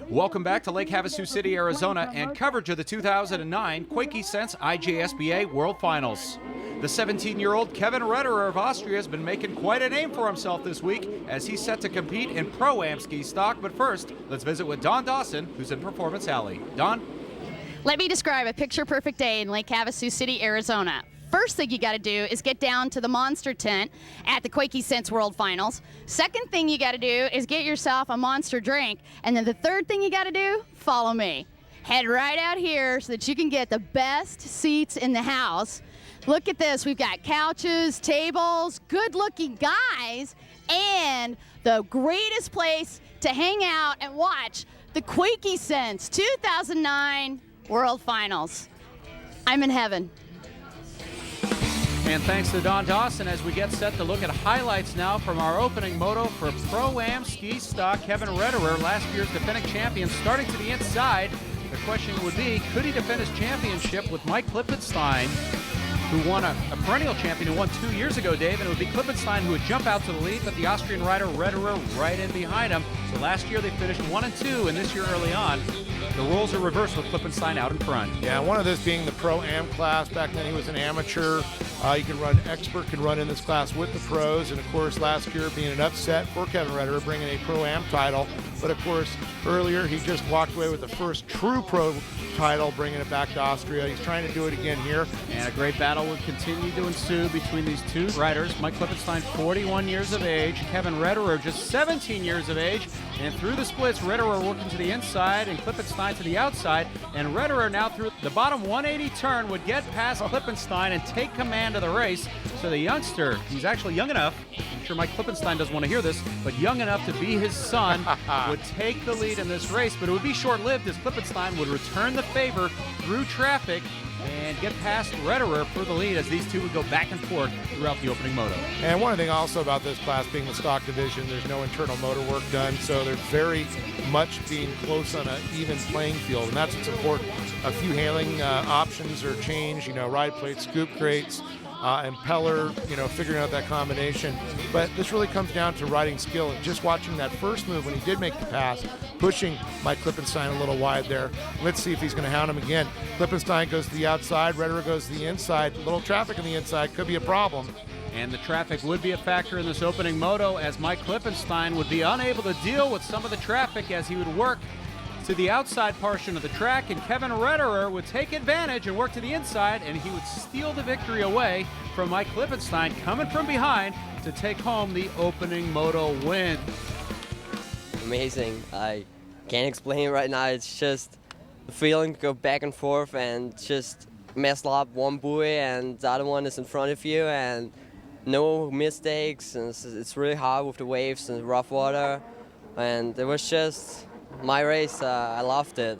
Welcome back to Lake Havasu City, Arizona, and coverage of the 2009 Quakey Sense IJSBA World Finals. The 17-year-old Kevin Retterer of Austria has been making quite a name for himself this week as he's set to compete in Pro-Am ski stock. But first, let's visit with Don Dawson, who's in Performance Alley. Don? Let me describe a picture-perfect day in Lake Havasu City, Arizona. First thing you got to do is get down to the monster tent at the Quakey Sense World Finals. Second thing you got to do is get yourself a monster drink. And then the third thing you got to do, follow me. Head right out here so that you can get the best seats in the house. Look at this. We've got couches, tables, good-looking guys, and the greatest place to hang out and watch the Quakey Sense 2009 World Finals. I'm in heaven. And thanks to Don Dawson as we get set to look at highlights now from our opening moto for Pro-Am ski stock. Kevin Retterer, last year's defending champion, starting to the inside. The question would be, could he defend his championship with Mike Klippenstein, who won a perennial champion who won 2 years ago, Dave, and it would be Klippenstein who would jump out to the lead, but the Austrian rider Retterer right in behind him. So last year they finished 1 and 2, and this year early on, the roles are reversed with Klippenstein out in front. Yeah, one of this being the Pro-Am class. Back then he was an amateur. You could run, expert could run in this class with the pros. And of course, last year being an upset for Kevin Retterer, bringing a Pro-Am title. But of course, earlier he just walked away with the first true pro title, bringing it back to Austria. He's trying to do it again here. And a great battle would continue to ensue between these two riders. Mike Klippenstein, 41 years of age. Kevin Retterer, just 17 years of age. And through the splits, Retterer working to the inside and Klippenstein to the outside. And Retterer now through the bottom 180 turn would get past Klippenstein and take command of the race. So the youngster, he's actually young enough, I'm sure Mike Klippenstein doesn't want to hear this, but young enough to be his son, would take the lead in this race. But it would be short-lived as Klippenstein would return the favor through traffic and get past Retterer for the lead as these two would go back and forth throughout the opening moto. And one thing also about this class being the stock division, there's no internal motor work done, so they're very much being close on an even playing field, and that's what's important. A few handling options are changed, ride plates, scoop crates, impeller, figuring out that combination. But this really comes down to riding skill. And just watching that first move when he did make the pass, pushing Mike Klippenstein a little wide there. Let's see if he's going to hound him again. Klippenstein goes to the outside, Retterer goes to the inside. A little traffic on the inside could be a problem. And the traffic would be a factor in this opening moto as Mike Klippenstein would be unable to deal with some of the traffic as he would work to the outside portion of the track, and Kevin Retterer would take advantage and work to the inside, and he would steal the victory away from Mike Klippenstein coming from behind to take home the opening moto win. Amazing. I can't explain it right now. It's just the feeling to go back and forth and just mess up one buoy and the other one is in front of you and no mistakes. And it's really hard with the waves and rough water. And it was just my race. I loved it.